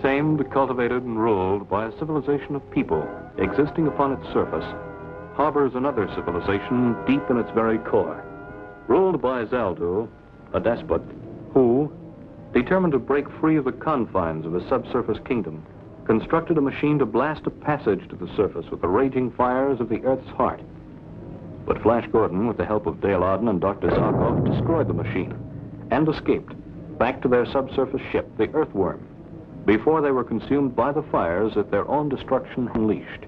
tamed, cultivated, and ruled by a civilization of people existing upon its surface, harbors another civilization deep in its very core, ruled by Zaldu, a despot, who, determined to break free of the confines of his subsurface kingdom, constructed a machine to blast a passage to the surface with the raging fires of the Earth's heart. But Flash Gordon, with the help of Dale Arden and Dr. Zarkov, destroyed the machine and escaped back to their subsurface ship, the Earthworm, before they were consumed by the fires that their own destruction unleashed.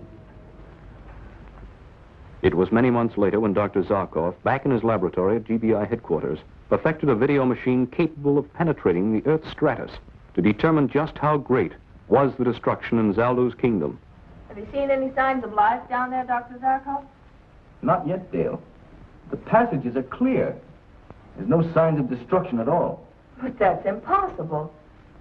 It was many months later when Dr. Zarkov, back in his laboratory at GBI headquarters, perfected a video machine capable of penetrating the Earth's stratus to determine just how great was the destruction in Zaldu's kingdom. Have you seen any signs of life down there, Dr. Zarkov? Not yet, Dale. The passages are clear. There's no signs of destruction at all. But that's impossible.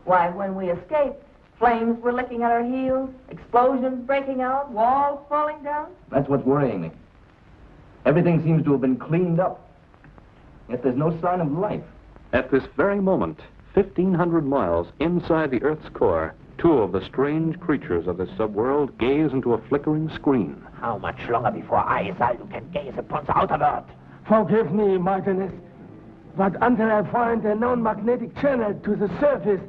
Why, when we escaped, flames were licking at our heels, explosions breaking out, walls falling down. That's what's worrying me. Everything seems to have been cleaned up. Yet there's no sign of life. At this very moment, 1,500 miles inside the Earth's core, two of the strange creatures of the subworld gaze into a flickering screen. How much longer before I, Zaldu, can gaze upon the outer world? Forgive me, Martinez, but until I find a known magnetic channel to the surface,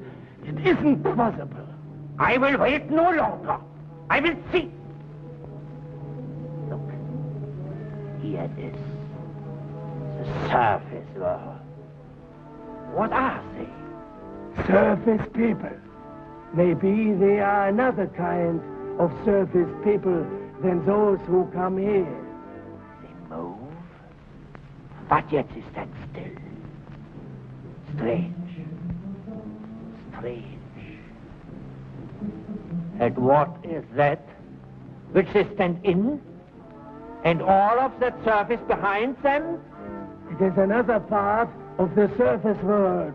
it isn't possible. I will wait no longer. I will see. Look, here it is. The surface world. What are they? Surface people. Maybe they are another kind of surface people than those who come here. They move, but yet they stand still. Strange. Strange. And what is that which they stand in? And all of that surface behind them? It is another part of the surface world,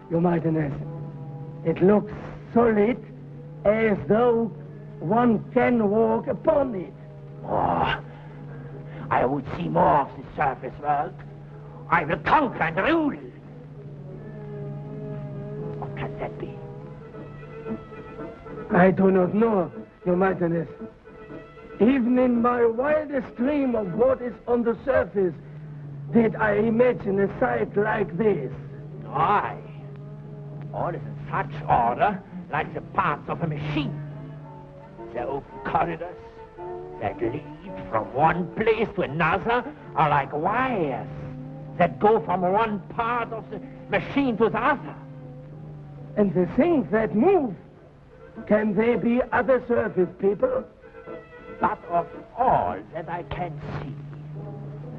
Your Mightiness. It looks solid, as though one can walk upon it. Oh, I would see more of the surface world. I will conquer and rule. What can that be? I do not know, Your Mightiness. Even in my wildest dream of what is on the surface, did I imagine a sight like this. Aye. All is in such order, like the parts of a machine. The open corridors that lead from one place to another are like wires that go from one part of the machine to the other. And the things that move, can they be other surface people? But of all that I can see,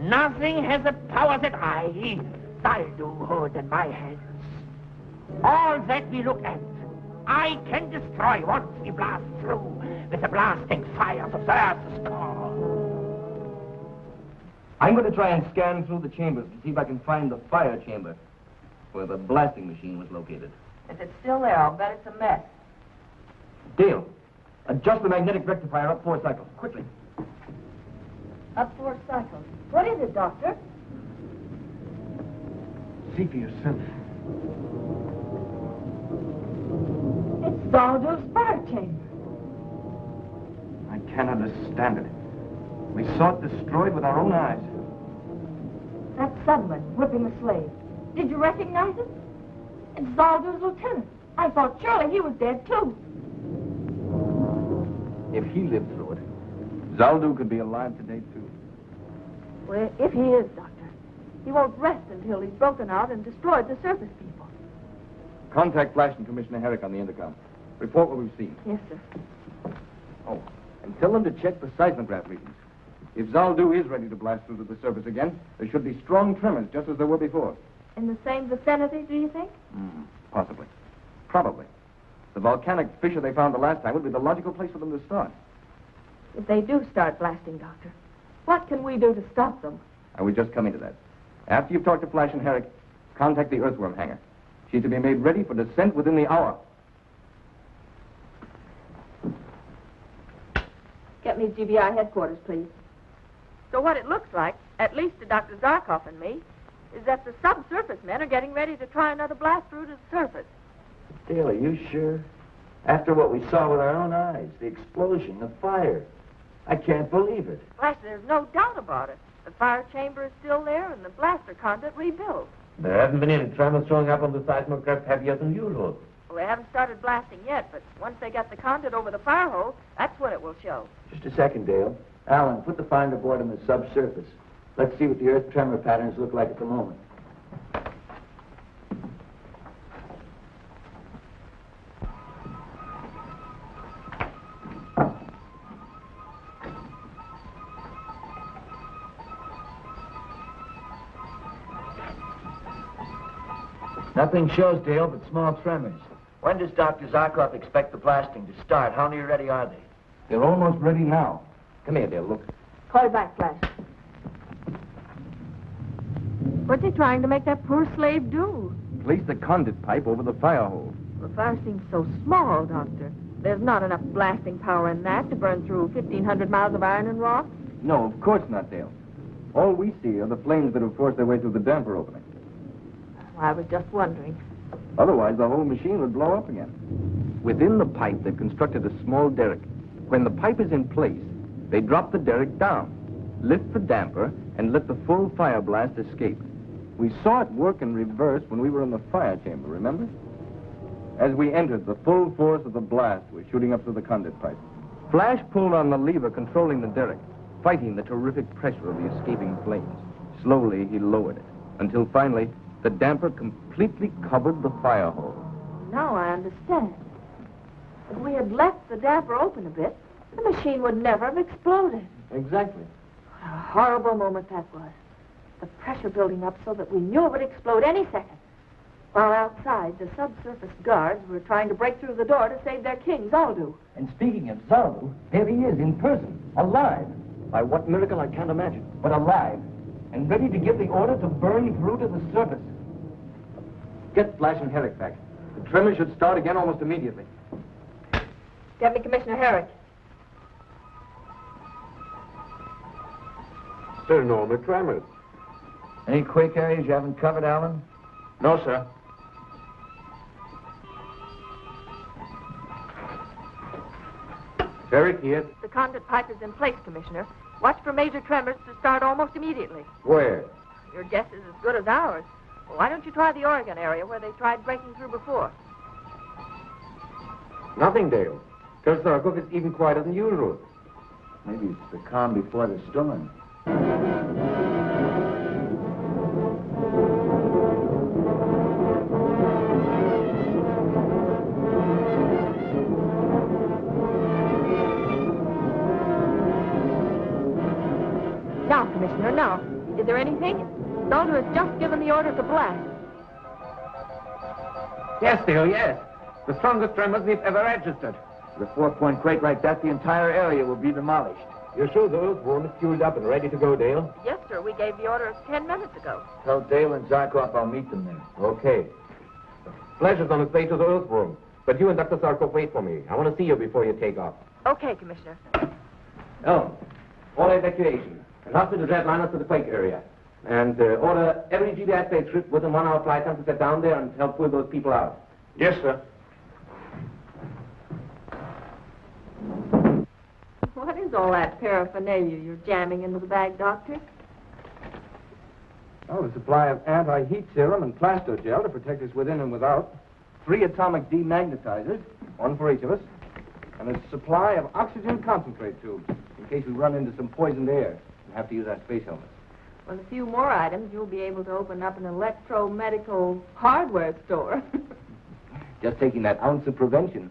nothing has the power that I, Zaldu, hold in my hands. All that we look at, I can destroy once we blast through with the blasting fires of the Earth's core. I'm going to try and scan through the chambers to see if I can find the fire chamber where the blasting machine was located. If it's still there, I'll bet it's a mess. Dale, adjust the magnetic rectifier up 4 cycles, quickly. Up 4 cycles. What is it, Doctor? See for yourself. It's Zaldu's fire chamber. I can't understand it. We saw it destroyed with our own eyes. That subman whipping the slave. Did you recognize him? It's Zaldu's lieutenant. I thought surely he was dead, too. If he lived through it, Zaldu could be alive today, too. Well, if he is, Doctor, he won't rest until he's broken out and destroyed the surface people. Contact Flash and Commissioner Herrick on the intercom. Report what we've seen. Yes, sir. Oh, and tell them to check the seismograph readings. If Zaldu is ready to blast through to the surface again, there should be strong tremors, just as there were before. In the same vicinity, do you think? Possibly. Probably. The volcanic fissure they found the last time would be the logical place for them to start. If they do start blasting, Doctor, what can we do to stop them? I was just coming to that. After you've talked to Flash and Herrick, contact the Earthworm hangar. She's to be made ready for descent within the hour. Get me GBI headquarters, please. So what it looks like, at least to Dr. Zarkov and me, is that the subsurface men are getting ready to try another blast through to the surface. Dale, are you sure? After what we saw with our own eyes, the explosion, the fire. I can't believe it. Flash, there's no doubt about it. The fire chamber is still there and the blaster conduit rebuilt. There haven't been any tremors showing up on the seismograph heavier than usual. Well, they haven't started blasting yet, but once they get the conduit over the fire hole, that's when it will show. Just a second, Dale. Alan, put the finder board on the subsurface. Let's see what the earth tremor patterns look like at the moment. Nothing shows, Dale, but small tremors. When does Dr. Zarkov expect the blasting to start? How near ready are they? They're almost ready now. Come here, Dale, look. Call back, Flash. What's he trying to make that poor slave do? Place the conduit pipe over the fire hole. The fire seems so small, Doctor. There's not enough blasting power in that to burn through 1,500 miles of iron and rock. No, of course not, Dale. All we see are the flames that have forced their way through the damper opening. I was just wondering. Otherwise, the whole machine would blow up again. Within the pipe, they've constructed a small derrick. When the pipe is in place, they drop the derrick down, lift the damper, and let the full fire blast escape. We saw it work in reverse when we were in the fire chamber, remember? As we entered, the full force of the blast was shooting up through the conduit pipe. Flash pulled on the lever controlling the derrick, fighting the terrific pressure of the escaping flames. Slowly, he lowered it, until finally, the damper completely covered the fire hole. Now I understand. If we had left the damper open a bit, the machine would never have exploded. Exactly. What a horrible moment that was. The pressure building up so that we knew it would explode any second. While outside, the subsurface guards were trying to break through the door to save their king, Zaldu. And speaking of Zaldu, there he is in person, alive. By what miracle, I can't imagine. But alive, and ready to give the order to burn through to the surface. Get Flash and Herrick back. The tremor should start again almost immediately. Get me Commissioner Herrick. Still normal tremors. Any quake areas you haven't covered, Alan? No, sir. Herrick here. The conduit pipe is in place, Commissioner. Watch for major tremors to start almost immediately. Where? Your guess is as good as ours. Well, why don't you try the Oregon area where they tried breaking through before? Nothing, Dale. Because Zarkov is even quieter than usual. Maybe it's the calm before the storm. Now, Commissioner, now. Is there anything? Zaldu has just given the order to blast. Yes, Dale, yes. The strongest tremors we've ever registered. With a 4-point quake like that, the entire area will be demolished. You're sure the Earthworm is fueled up and ready to go, Dale? Yes, sir. We gave the order 10 minutes ago. Tell Dale and Zarkov I'll meet them there. Okay. Flash is on his way to the Earthworm. But you and Dr. Zarkov wait for me. I want to see you before you take off. Okay, Commissioner. Oh, all evacuation. And hospital jetliners to the quake area. And order every GBI spaceship within 1 hour flight time to set down there and help pull those people out. Yes, sir. What is all that paraphernalia you're jamming into the bag, Doctor? Oh, a supply of anti-heat serum and plastogel to protect us within and without. 3 atomic demagnetizers, 1 for each of us. And a supply of oxygen concentrate tubes, in case we run into some poisoned air and have to use our space helmets. With a few more items, you'll be able to open up an electromedical hardware store. Just taking that ounce of prevention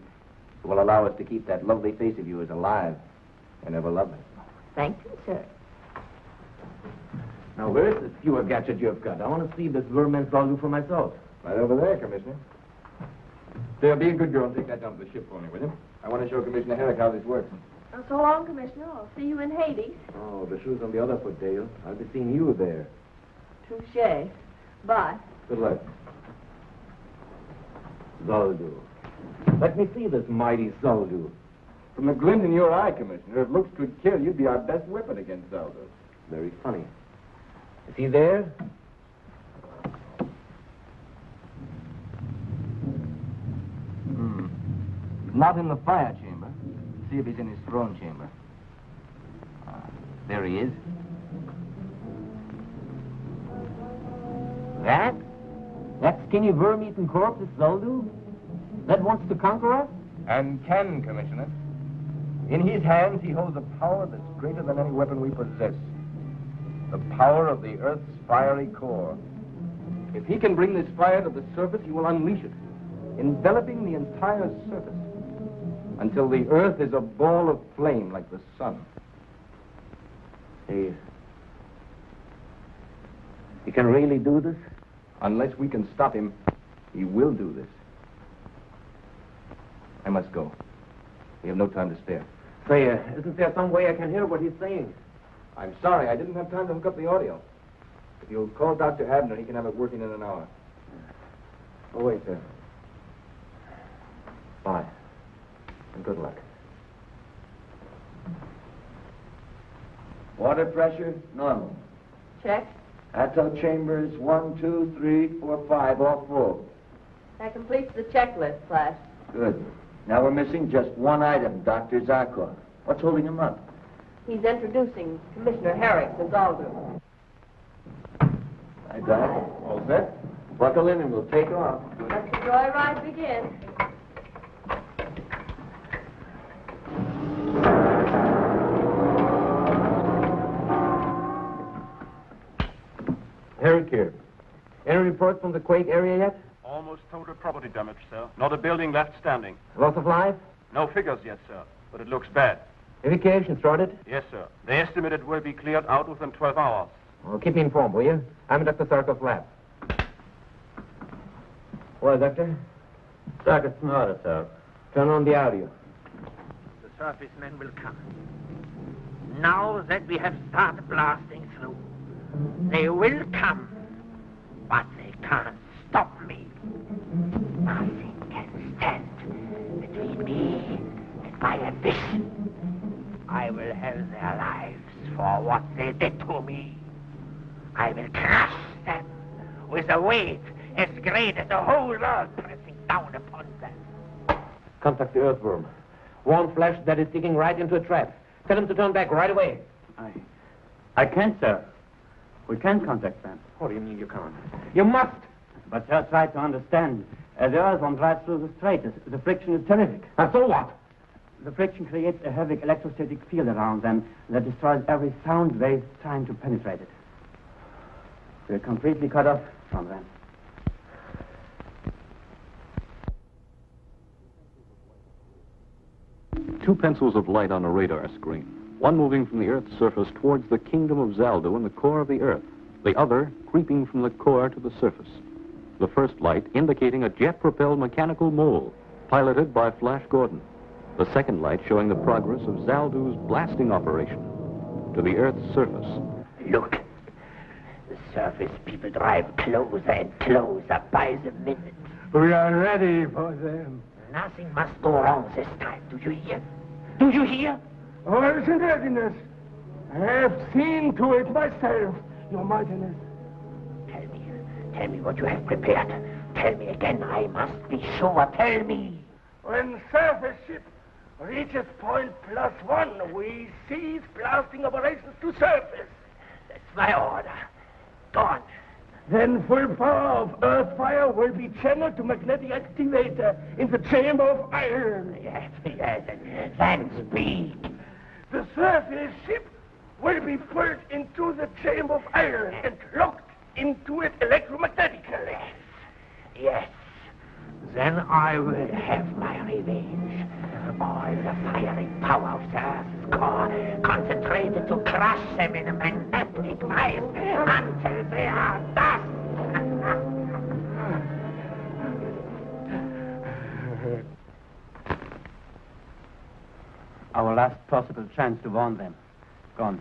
will allow us to keep that lovely face of yours alive and ever lovely. Thank you, sir. Now, where's the fewer gadget you've got? I want to see this vermin's value for myself. Right over there, Commissioner. There, be a good girl and take that down to the ship for me, will you? I want to show Commissioner Herrick how this works. Oh, so long, Commissioner. I'll see you in Hades. Oh, the shoe's on the other foot, Dale. I'll be seeing you there. Touché. Bye. Good luck. Zaldu. Let me see this mighty Zaldu. From the glint in your eye, Commissioner, if looks could kill, you'd be our best weapon against Zaldu. Very funny. Is he there? not in the fire chamber. See if he's in his throne chamber. There he is. That skinny worm-eaten corpse is Zoldu? That wants to conquer us? And can, Commissioner. In his hands, he holds a power that's greater than any weapon we possess. The power of the Earth's fiery core. If he can bring this fire to the surface, he will unleash it, enveloping the entire surface, until the Earth is a ball of flame like the sun. He can really do this? Unless we can stop him, he will do this. I must go. We have no time to spare. Say, isn't there some way I can hear what he's saying? I'm sorry, I didn't have time to hook up the audio. If you'll call Dr. Abner, he can have it working in an hour. Oh, wait, sir. Bye. And good luck. Water pressure, normal. Check. Atto chambers, 1, 2, 3, 4, 5, all full. That completes the checklist, Flash. Good. Now we're missing just one item, Dr. Zarkov. What's holding him up? He's introducing Commissioner Herrick to Zoldu. Hi, Doc. All set? Buckle in and we'll take off. Let the joyride begin. Herrick here. Any reports from the quake area yet? Almost total property damage, sir. Not a building left standing. Loss of life? No figures yet, sir, but it looks bad. Evacuation started? Yes, sir. They estimate it will be cleared out within 12 hours. Well, keep me informed, will you? I'm in Dr. Zarkov's lab. Well, Doctor? Circuit's in order, sir. Turn on the audio. The surface men will come. Now that we have started blasting through, they will come, but they can't stop me. Nothing can stand between me and my ambition. I will have their lives for what they did to me. I will crush them with a weight as great as the whole world pressing down upon them. Contact the earthworm. Warn Flash that is digging right into a trap. Tell him to turn back right away. I can't, sir. We can't contact them. What do you mean you can't? You must! But sir, try to understand. As the earthworm drives through the strait, the friction is terrific. And so what? The friction creates a heavy electrostatic field around them that destroys every sound wave trying to penetrate it. We're completely cut off from them. Two pencils of light on a radar screen. One moving from the Earth's surface towards the kingdom of Zaldu in the core of the Earth. The other creeping from the core to the surface. The first light indicating a jet-propelled mechanical mole, piloted by Flash Gordon. The second light showing the progress of Zaldu's blasting operation to the Earth's surface. Look, the surface people drive closer and closer by the minute. We are ready for them. Nothing must go wrong this time. Do you hear? Do you hear? All is in readiness. I have seen to it myself, Your Mightiness. Tell me what you have prepared. Tell me again. I must be sure. Tell me. When surface ship reaches point +1, we cease blasting operations to surface. That's my order. Go on. Then full power of earth fire will be channeled to magnetic activator in the chamber of iron. Yes, then speak. The surface ship will be pulled into the chamber of iron and locked into it electromagnetically. Yes. Then I will have my revenge. All the fiery power of the Earth's core concentrated to crush them in a magnetic vice until they are dust. Our last possible chance to warn them. Gone.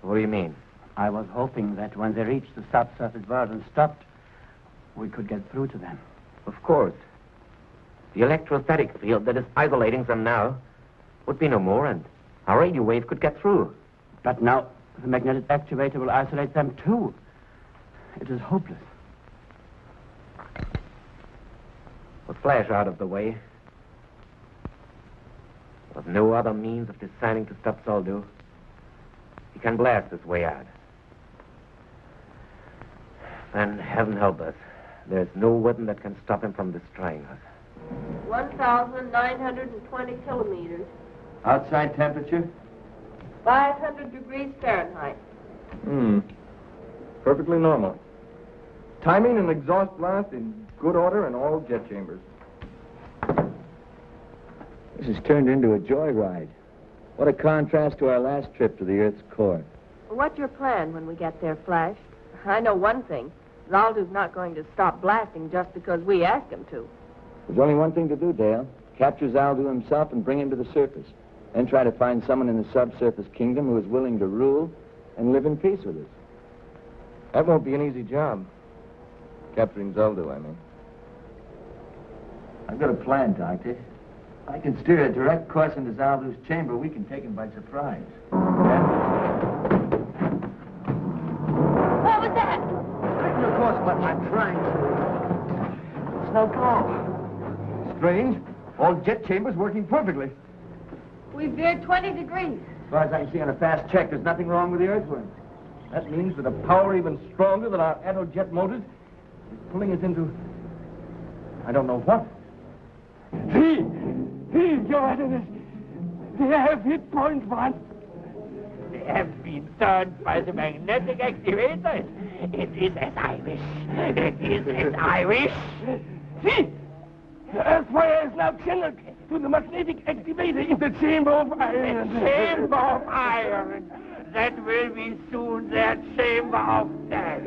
What do you mean? I was hoping that when they reached the subsurface world and stopped, we could get through to them. Of course. The electrostatic field that is isolating them now would be no more, and our radio wave could get through. But now the magnetic activator will isolate them too. It is hopeless. With Flash out of the way, no other means of deciding to stop Zaldu, he can blast his way out. Then, heaven help us, there's no weapon that can stop him from destroying us. 1,920 kilometers. Outside temperature? 500 degrees Fahrenheit. Perfectly normal. Timing and exhaust blast in good order in all jet chambers. This has turned into a joyride. What a contrast to our last trip to the Earth's core. What's your plan when we get there, Flash? I know one thing. Zaldu's not going to stop blasting just because we ask him to. There's only one thing to do, Dale. Capture Zaldu himself and bring him to the surface. Then try to find someone in the subsurface kingdom who is willing to rule and live in peace with us. That won't be an easy job. Capturing Zaldu, I mean. I've got a plan, Doctor. If I can steer a direct course into Zaldu's chamber, we can take him by surprise. What was that? Of course, but I'm trying to. It's no go. Strange. All jet chambers working perfectly. We veered 20 degrees. As far as I can see on a fast check, there's nothing wrong with the earthworm. That means that a power even stronger than our aerojet motors is pulling us into... I don't know what. Your Highness, they have hit point 1. They have been turned by the magnetic activators. It is as I wish. It is as I wish. See! The Earthfire is now channeled to the magnetic activator in the chamber of iron. The chamber of iron. That will be soon their chamber of death.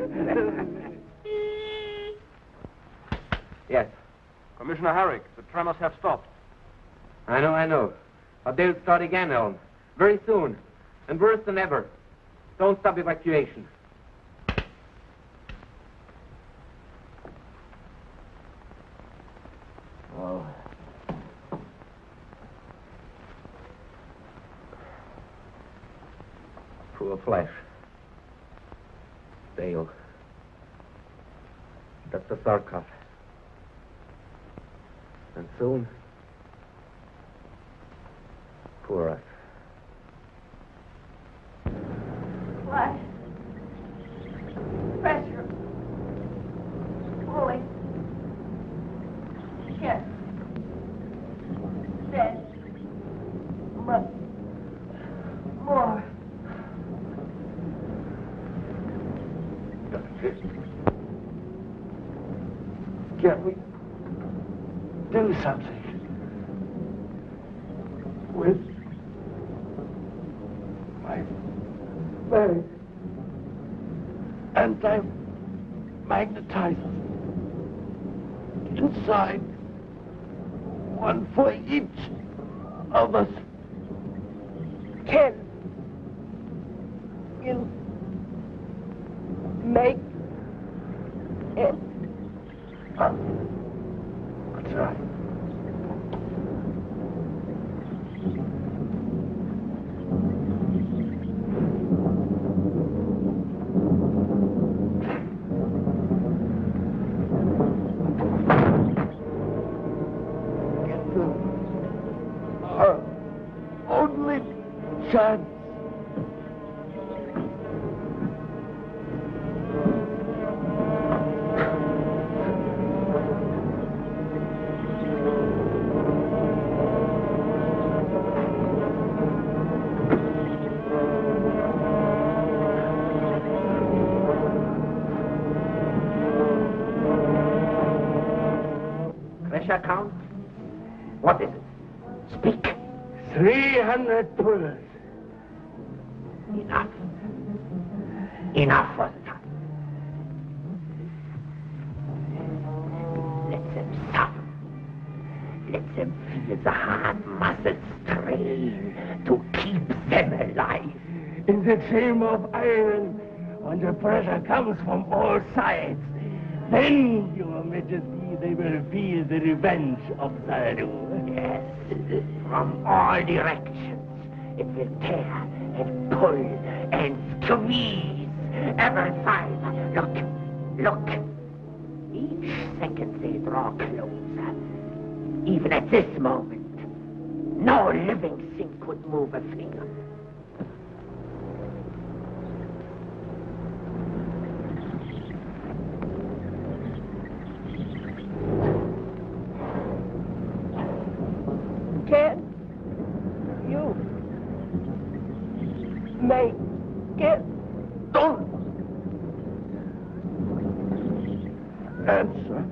Yes. Commissioner Herrick, the tremors have stopped. I know. But they'll start again, Ellen. Very soon. And worse than ever. Don't stop evacuation. Oh. Poor Flash. Dale. Dr. Zarkov. And soon, poor us. Flash. Pressure. Pulling. Yes. Dead. But more. Can we do something with my very anti-magnetizers inside, one for each of us? Can you make it? That's right. Our only chance. Count? What is it? Speak. 300 pullers. Enough. Enough for the time. Let them suffer. Let them feel the hard muscles strain to keep them alive. In the chamber of iron, when the pressure comes from all sides, then, Your Majesty, they will feel the revenge of Zaldu. Yes, from all directions. It will tear and pull and squeeze every fiber. Look. Each second they draw closer. Even at this moment. No living thing could move a finger. Can you make it? Don't answer.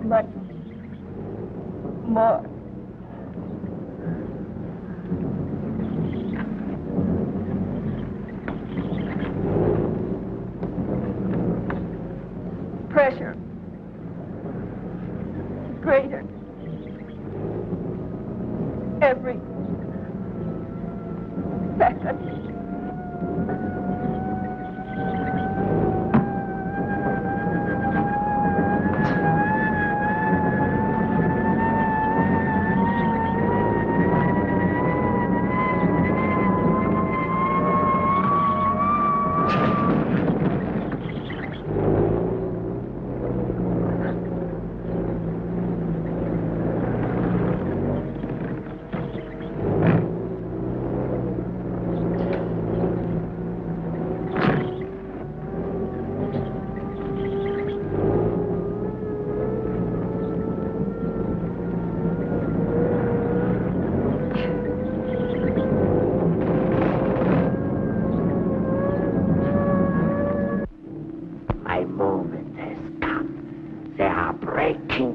Much more. Pressure greater every second.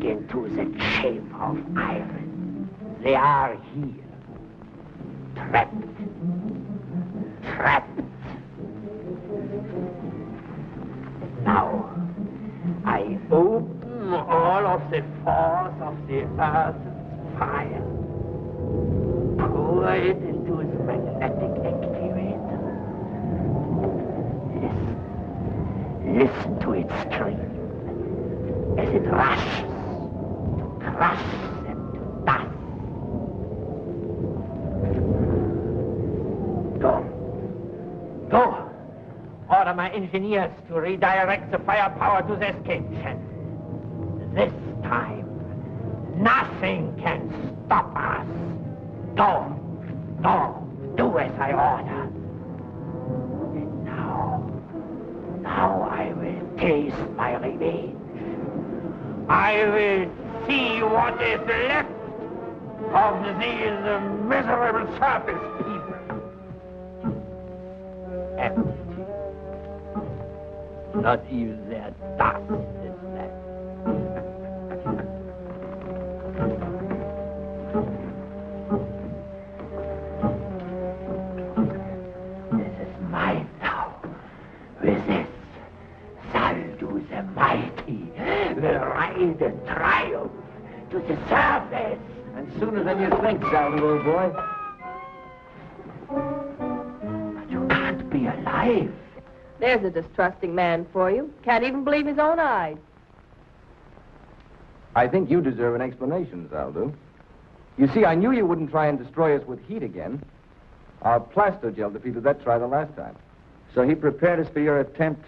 Into the chamber of Irene. They are here. Trapped. Now, I open all of the force of the earth's fire. Pour it into the magnetic activator. Listen to it scream as it rushes. Crush them to dust. Go. Order my engineers to redirect the firepower to the escape channel. This time, nothing can stop us. Go. Do as I order. And now I will taste my revenge. I will see what is left of these miserable surface people. Empty. Not even their dust is left. This is mine now. With this, Zaldu the Mighty will ride in triumph to the surface. And sooner than you think, Zaldu, old boy. But you can't be alive. There's a distrusting man for you. Can't even believe his own eyes. I think you deserve an explanation, Zaldu. You see, I knew you wouldn't try and destroy us with heat again. Our plaster gel defeated that try the last time. So he prepared us for your attempt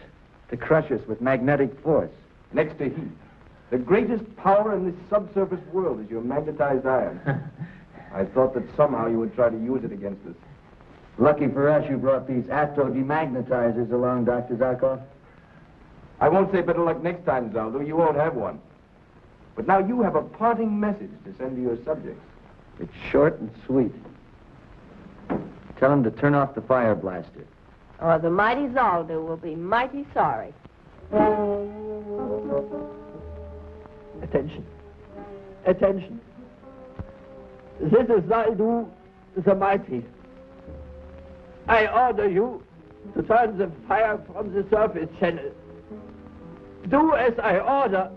to crush us with magnetic force. Next to heat. The greatest power in this subsurface world is your magnetized iron. I thought that somehow you would try to use it against us. Lucky for us you brought these atto-demagnetizers along, Dr. Zarkov. I won't say better luck next time, Zaldu. You won't have one. But now you have a parting message to send to your subjects. It's short and sweet. Tell them to turn off the fire blaster. Or the mighty Zaldu will be mighty sorry. Attention. Attention. This is Zaldu the Mighty. I order you to turn the fire from the surface channel. Do as I order.